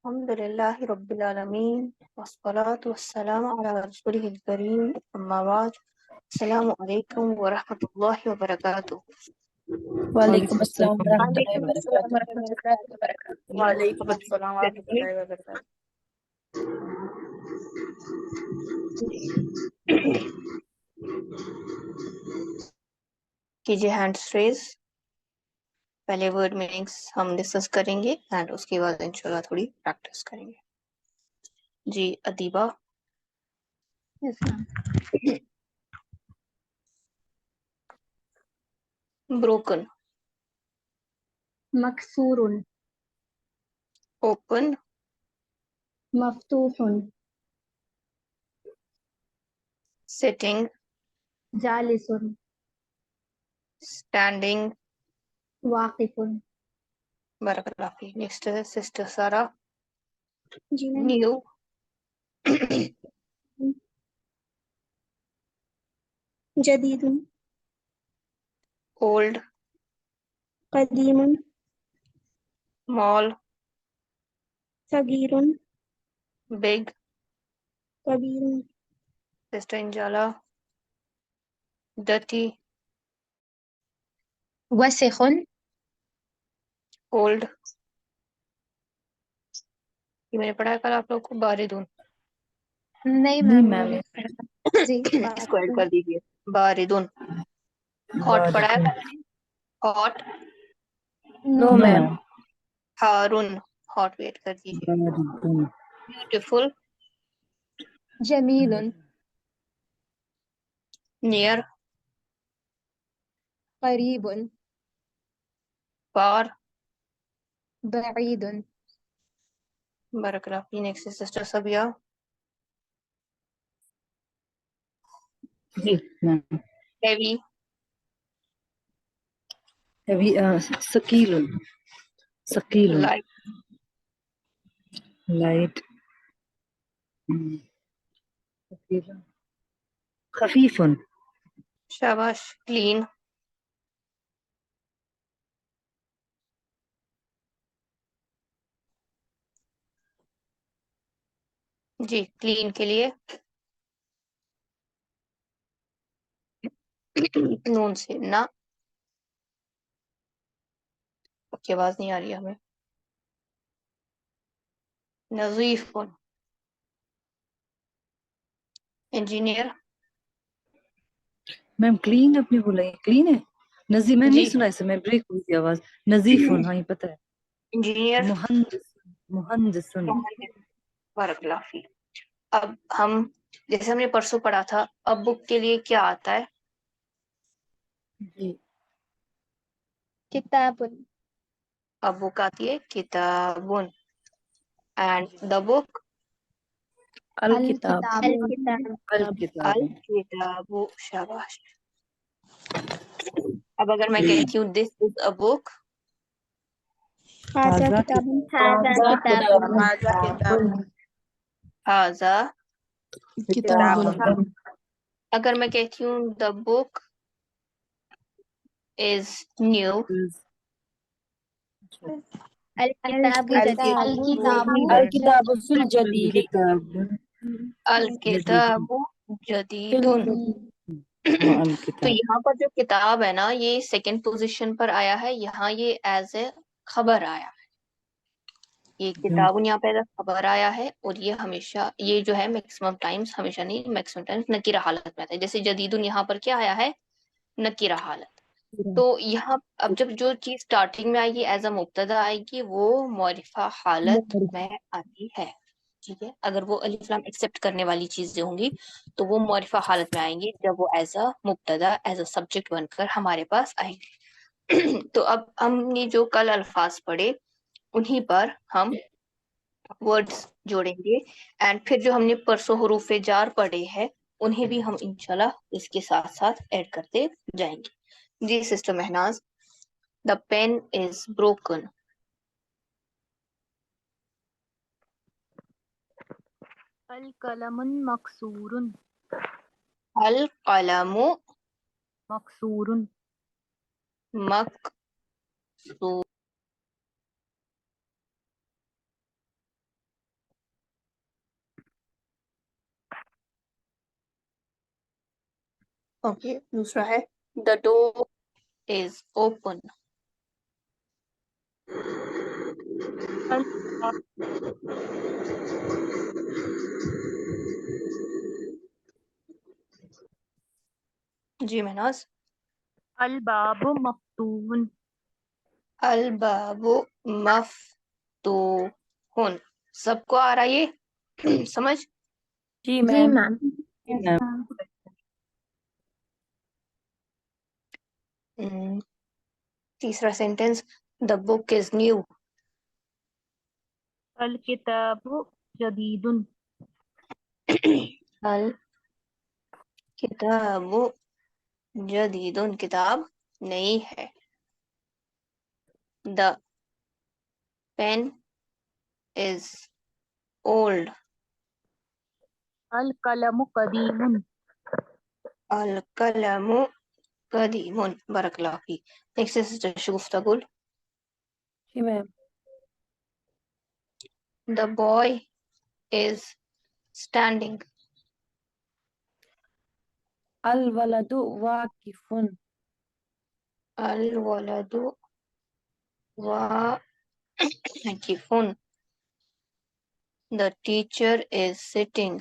الحمدللہ رب العالمین والصلاة والسلام علی رسولہ الکریم اما بعد السلام علیکم ورحمۃ اللہ وبرکاتہ۔ وعلیکم السلام ورحمۃ اللہ وعلیکم السلام وبرکاتہ۔ ورحمۃ اللہ وبرکاتہ۔ وعلیکم السلام ورحمۃ اللہ وبرکاتہ۔ کیجیے ہینڈس ریز، پہلے ورڈ میننگس ہم ڈسکس کریں گے اینڈ اس کے بعد انشاءاللہ تھوڑی پریکٹس کریں گے۔ جی ادیبہ، بروکن، مکسور، اوپن، مفتوح، سٹنگ، جالس، اسٹینڈنگ، واقف۔ بارک اللہ فیک۔ نیکسٹ ہے سسٹر سارا، جی نیو، جدید، اولڈ، قدیم، مال، صغیر، بگ، کبیر، سسٹر انجالا، ڈرٹی، وسخ، اولڈ، یہ میں نے پڑھا ہے کل آپ لوگ کو، باردون، نہیں نہیں میم میم، جی اس کو ایڈ کر دیجیے، باردون۔ ہاٹ پڑھا ہے کل، ہاٹ، نو نو میم، ہارون، ہاٹ ویٹ کر دیجیے۔ بیوٹیفل، جمیل، نیئر، قریب، فار، بعید، بارک اللہ فی۔ نیکسٹ سسٹر سبیہ، جی میم، ہیوی، ثقیل، ثقیل، لائٹ، لائٹ، خفیف، شاباش، کلین، جی کلین کے لیے نون سے نہ، کی آواز نہیں آ رہی ہے ہمیں، نظیف، انجینئر، میم کلین اپنی بولا کلین ہے، نظیف میں جی نہیں سنا اسے، میں بریک ہوئی تھی آواز، نظیف، ہاں یہ پتہ ہے، انجینئر، مہندس، مہندس، بارک اللہ فی۔ اب ہم جیسے ہم نے پرسوں پڑھا تھا، اب بک کے لیے کیا آتا ہے؟ جی کتاب، اب بک آتی ہے کتابن، اینڈ دا بک الکتاب، الکتاب، الکتاب، الکتاب، شاباش۔ اب اگر میں کہتی ہوں دس از اے بک، ھذا تازہ کتاب، ھذا کتاب، کتاب، ھذا، کتاب، اگر میں کہتی ہوں دا بک از نیو، الکتاب الکتاب، الکتاب فی الجدید، الکتاب جدید۔ تو الکتاب، یہاں پر جو کتاب ہے نا، یہ سیکنڈ پوزیشن پر آیا ہے، یہاں یہ ایز اے خبر آیا ہے، یہ کتاب یہاں پہ خبر آیا ہے، اور یہ ہمیشہ، یہ جو ہے میکسیمم ٹائمز، ہمیشہ نہیں، میکسیمم ٹائمز نکیرہ حالت میں آتا ہے، جیسے جدیدن یہاں پر کیا آیا ہے؟ نکیرہ حالت۔ تو یہاں اب جب جو چیز اسٹارٹنگ میں آئے گی ایز اے مبتدا آئے گی، وہ معرفہ حالت میں آتی ہے، ٹھیک ہے؟ اگر وہ الف لام ایکسپٹ کرنے والی چیزیں ہوں گی تو وہ معرفہ حالت میں آئیں گی، جب وہ ایز اے مبتدا، ایز اے سبجیکٹ بن کر ہمارے پاس آئیں گے۔ تو اب ہم نے جو کل الفاظ پڑھے انہی پر ہم ورڈز جوڑیں گے، اینڈ پھر جو ہم نے پرسوں حروف جار پڑھے ہیں انہیں بھی ہم انشاءاللہ اس کے ساتھ ساتھ ایڈ کرتے جائیں گے۔ جی sister Mehnaz, the pen is broken, القلم مکسور، القلم مکسور، مکسور، اوکے دوسرا ہے the door is open. الباب جی مہناز. الباب مفتوح الباب مفتوح. سب کو آ رہا ہے یہ سمجھ؟ جی جی میم. میم. جی میم. تیسرا sentence the book is new. الکتاب جدید الکتاب جدید. کتاب نئی ہے. the pen is old. القلم قدیم القلم قدیم. بارک اللہ فیک. نیکسٹ سسٹر شگفتہ بول. جی میم. the boy is standing. الولد واقف. الولد واقف. the teacher is sitting.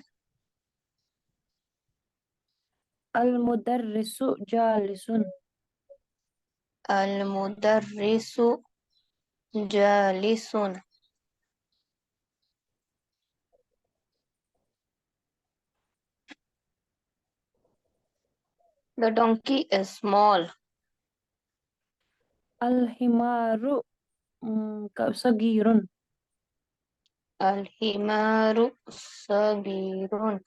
المدرس جالس. المدرس جالس. the donkey is small. الحمار صغير. الحمار صغير.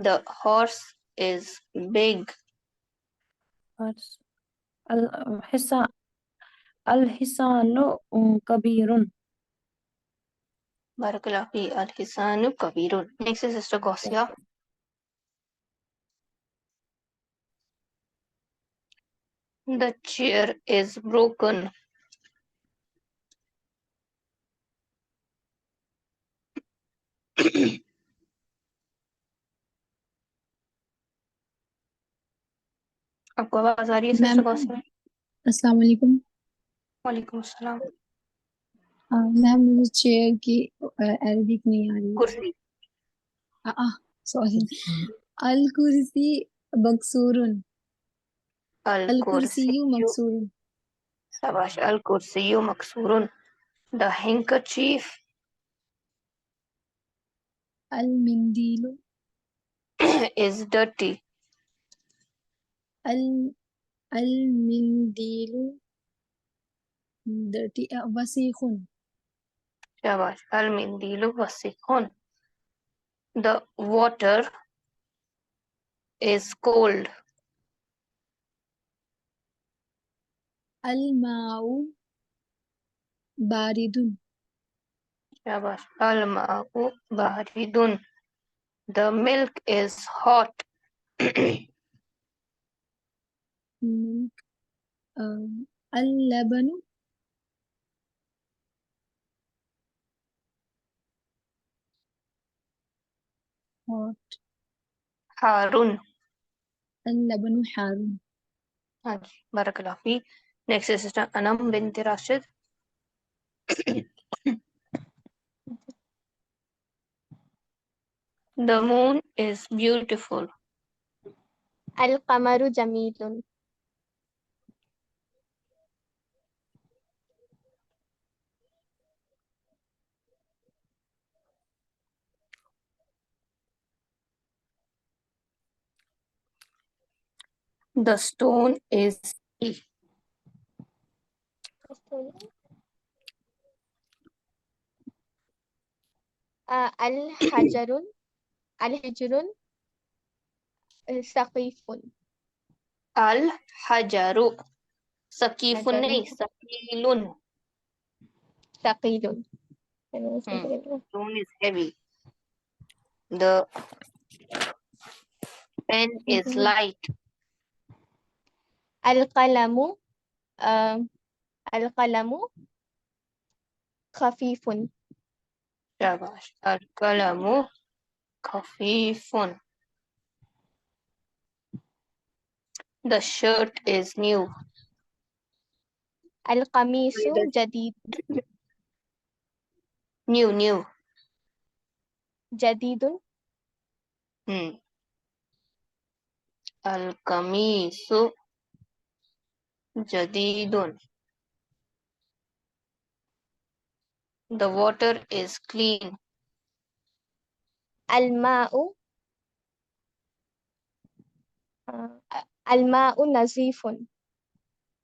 the horse is big. الحصان كبير. بارک اللہ فی. الحسان کبیر. Next sister Ghousia. the chair is broken. آپ کو آواز آ رہی ہے سسٹر غوثیہ؟ السلام علیکم. وعلیکم السلام. میم مجھے چیئر کی عربک نہیں آ رہی. کرسی. سوری. الکرسی مکسور. الکرسی مکسور. شاباش. الکرسی مکسور. the handkerchief المندیل. is dirty. المندیل وسیخ. شاباش. المندیل وسیخ. the water is cold. الماء بارد. شاباش. الماء بارد. the milk is hot. اللبن hot. Haroon. اللبن حار. ہاں جی بارک اللہ فی. نیکسٹ سسٹر انم بنت Rashid. the moon is beautiful. القمر جميل. the stone is heavy. الحجر سقيف. الحجر ثقیف حجر نہیں ثقیل. ثقيل. stone is heavy. the pen is light. القلم القلم خفيف. شاباش. القلم خفیف. The shirt is new. القميص The جديد new. جديد القميص جديد. The water is clean. الماء الماء نظيف.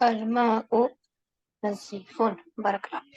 الماء نظيف. بارك الله.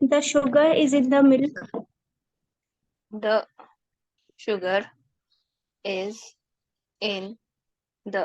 The sugar is in the milk. The sugar is in the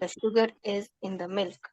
The sugar is in the milk.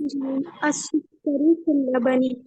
السكر في اللبن.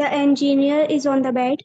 The engineer is on the bed.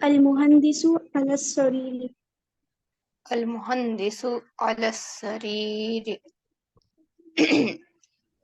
المهندس على السرير. المهندس على السرير.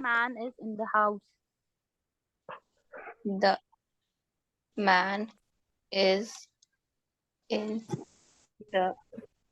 Man is in the house. The man is in the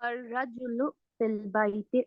الرجل في البيت.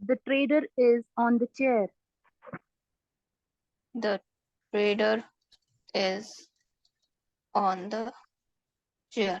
The trader is on the chair. The trader is on the chair.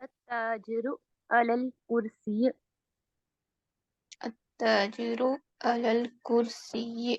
التاجر على الكرسي. التاجر على الكرسي.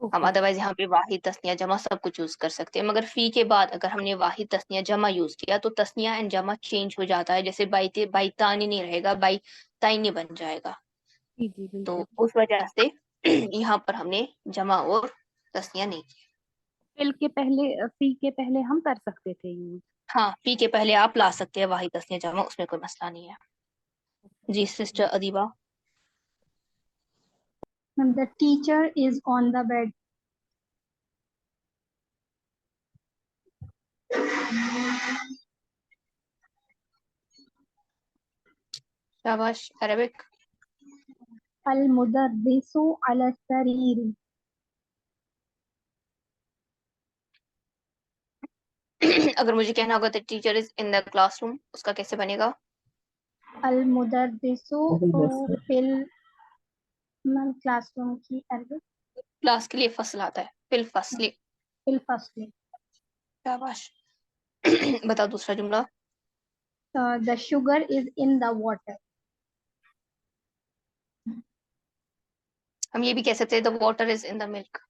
ہم otherwise یہاں پہ واحد تسنیہ جمع سب کچھ یوز کر سکتے ہیں، مگر فی کے بعد اگر ہم نے واحد تسنیہ جمع یوز کیا تو تسنیہ اینڈ جمع چینج ہو جاتا ہے، جیسے بائتانی نہیں رہے گا، بائتائنی بن جائے گا. جی جی تو بالکل. اس وجہ سے یہاں پر ہم نے جمع اور تسنیہ نہیں کیا. فی کے پہلے ہم کر سکتے تھے یوز. ہاں، فی کے پہلے آپ لا سکتے ہیں واحد تسنیہ جمع، اس میں کوئی مسئلہ نہیں ہے. جی sister Adeeba. The teacher is on the bed. شاباش. عربک. المدرس على السرير. اگر مجھے کہنا ہوگا تو teacher is in the class room, اس کا کیسے بنے گا؟ المدرس في الكلاس روم کی عربی کلاس کے لیے فصل آتا ہے، فی الفصل. في الفصل. شاباش. بتاؤ دوسرا جملہ. The sugar is in the water. ہم یہ بھی کہہ سکتے ہیں the water is in the milk.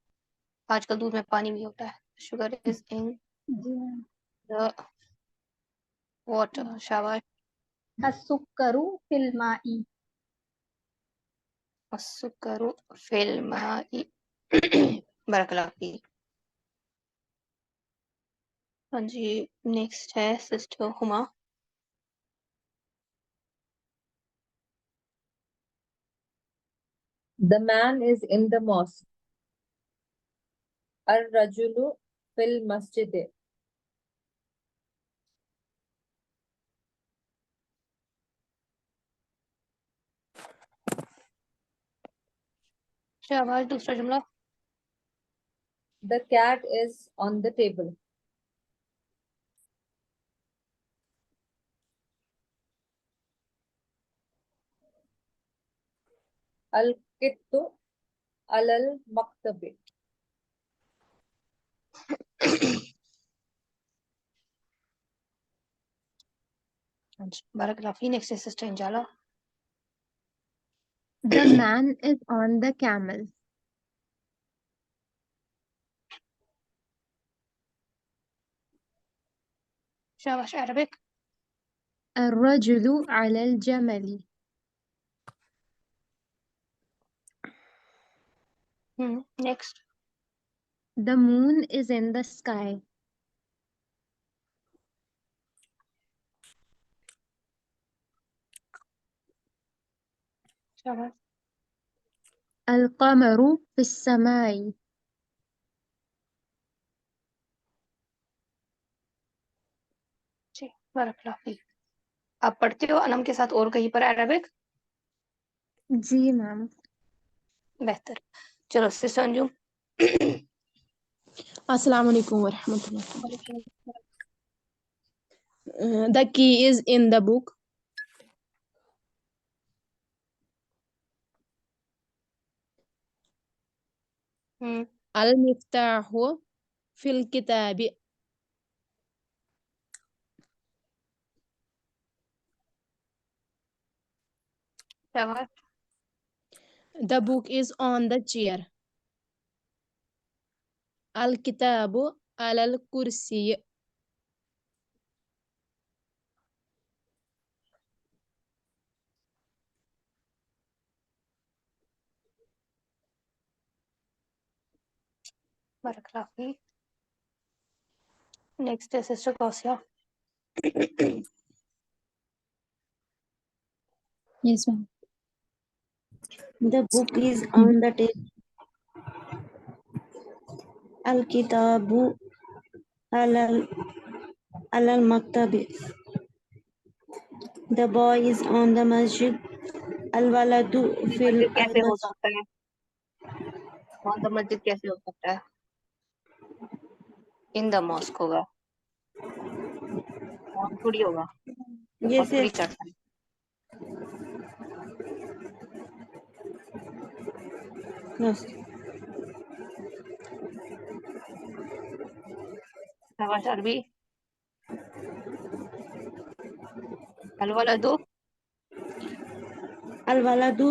آج کل دودھ میں پانی بھی ہوتا ہے. sugar is in the water. شاباش. السكر في الماء. السکر فی الماء. بارک اللہ فیک. ہاں جی نیکسٹ ہے سسٹر ہما. The man is in the mosque. الرجل في المسجد. شاباش. دوسرا جملہ. The cat is on the table. القط على المكتب. بارک اللہ فیک. نیکسٹ ہے sister Anjala. The man is on the camel. شاباش. عربک. الرجل على الجمل. Next. The moon is in the sky. شاباش. القمر في السماء. جی بارک اللہ فیک. آپ پڑھتے ہو انم کے ساتھ اور کہیں پر عربک؟ جی میم. بہتر. چلو سسٹر انجم. السلام علیکم ورحمۃ اللہ. The key is in the book. المفتاح في الكتاب. شاباش. The book is on the chair. الكتاب على الكرسي. بارک اللہ فیک. نیکسٹ ہے sister کوسیا. Yes ma'am. The book is on the table. Al-kitabu alal maktabi. The boy is on the masjid. Al-waladu fil مسجد کیسے ہو al-masjid. سکتا ہے؟ آن دا مسجد کیسے ہو سکتا ہے؟ ان دا ماسک ہوگا، آن تھوڑی ہوگا، اور جیسے تھوڑی چڑھتا ہے. yes. شاباش. عربی. الولد. Al-waladu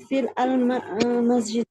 fil al-masjid.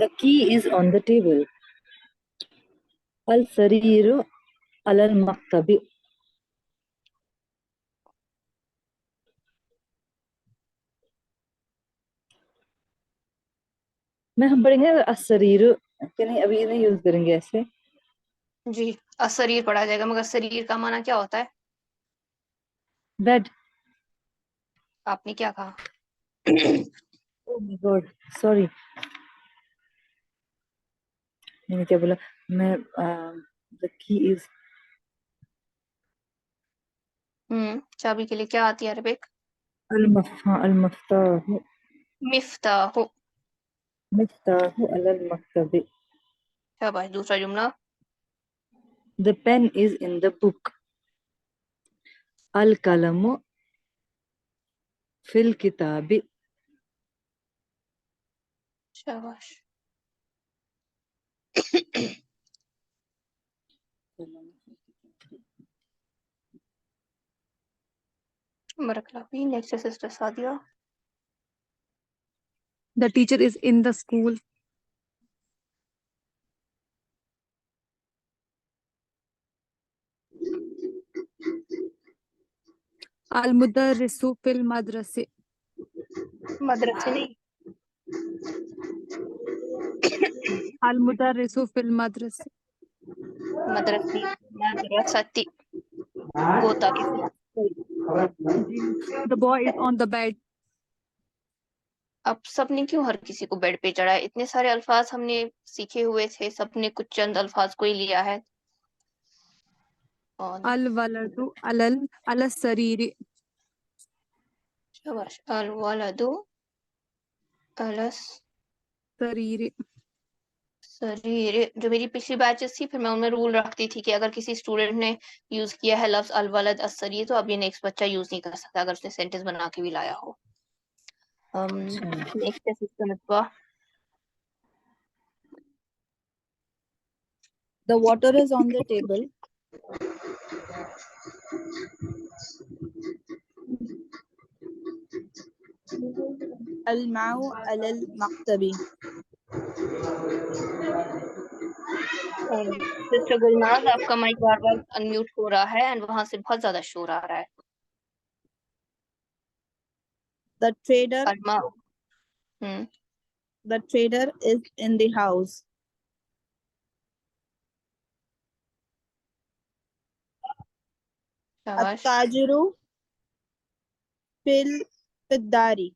The key is on the table. Al-sariru al-maktabi. میں ہم پڑھیں گے السریر کہ نہیں ابھی نہیں یوز کریں گے ایسے. جی اسریر پڑھا جائے گا مگر سریر کا معنی کیا ہوتا ہے؟ بیڈ. آپ نے کیا کہا؟ Oh my God, sorry. میں نے کیا بولا؟ میں the key is چابی کے لیے کیا آتی ہے عربک؟ المفتاح مفتاح. مفتاح علی المکتب. شاباش. دوسرا جملہ. The pen is in the book. القلم فی الکتاب. شاباش. بارک اللہ فیک. Next sister Sadia. The teacher is in the school. Al-mudarrisu fil madrasi. مدرسے نہیں. Al-mudarrisu fil madrasi. مدرسی. مدرستی. گوتا کے ساتھ. The boy is on the bed. اب سب نے کیوں ہر کسی کو بیڈ پہ چڑھا ہے؟ اتنے سارے الفاظ ہم نے سیکھے ہوئے تھے، سب نے کچھ چند الفاظ کو ہی لیا ہے. اور Al-waladu ala sariri. شاباش. الولد الس Sariri. سریر. جو میری پچھلی بیچز تھی پھر میں ان میں رول رکھتی تھی کہ اگر کسی اسٹوڈنٹ نے یوز کیا ہے لفظ الولد السریر تو اب یہ نیکسٹ بچہ یوز نہیں کر سکتا اگر اس نے سینٹینس بنا کے بھی لایا ہو. نیکسٹ سسٹم اتوا. The water is on the table. Al-ma'u alal maktabi. Sister Gulnaz آپ کا مائک بار بار انمیوٹ ہو رہا ہے اینڈ وہاں سے بہت زیادہ شور آ رہا ہے. The trader الما. the trader is in the house. شاباش. At-tajiru fil dari.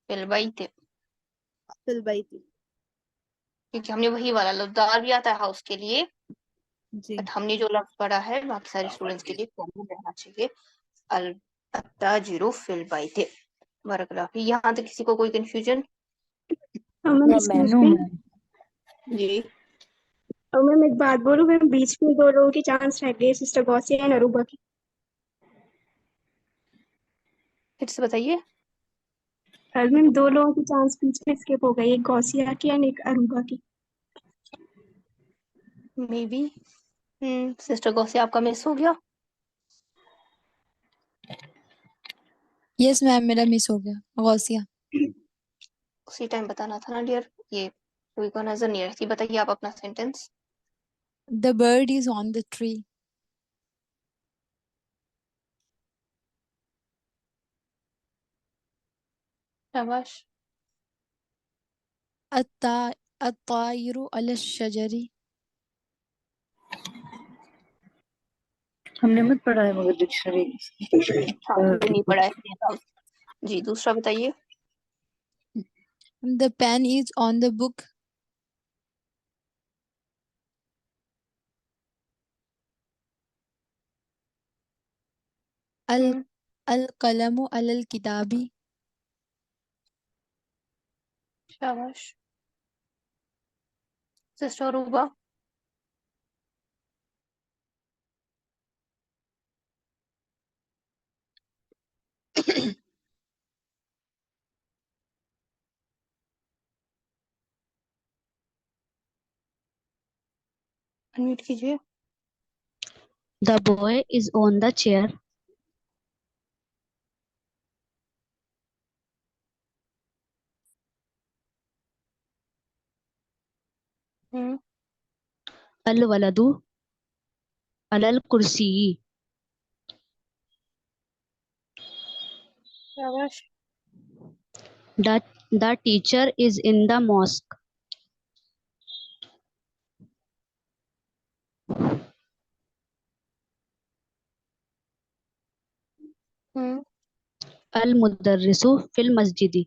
فی البیت. Fil bayti. کیونکہ ہم نے وہی والا لفظ دار بھی آتا ہے ہاؤس کے لیے جی. بٹ ہم نے جو لفظ پڑھا ہے باقی سارے اسٹوڈنٹس کے لیے کامن رہنا چاہیے. التاجر فی البیت. بارک اللہ فیک. یہاں تک کسی کو کوئی کنفیوژن؟ جی. اور میم ایک بات بولوں، میم بیچ میں 2 لوگوں کی چانس رہ گئی، سسٹر غوثیہ اینڈ اروبا کی. پھر سے بتائیے. اور میم 2 لوگوں کی چانس بیچ میں اسکپ ہو گئی، ایک غوثیہ کی اینڈ ایک اروبا کی. مے بی سسٹر غوثیہ آپ کا مس ہو گیا. یس میم میرا مس ہو گیا غوثیہ. اسی ٹائم بتانا تھا نا ڈیئر. یہ کوئی کو نظر نہیں رہتی. بتائیے آپ اپنا sentence. The bird is on the tree. شاباش. الطائر على الشجر. ہم نے مت پڑھا ہے مگر ڈکشنری. ہاں ہم نے نہیں پڑھا ہے. جی دوسرا بتائیے. The pen is on the book. القلم على الكتاب. شاباش. سسٹر روبا. انمیوٹ کیجیے. The boy is on the chair. الولد على الكرسي. The teacher is in the mosque. المدرس في المسجد.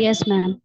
Yes, ma'am.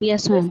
Yes, ma'am.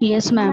Yes, ma'am.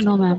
No, ma'am.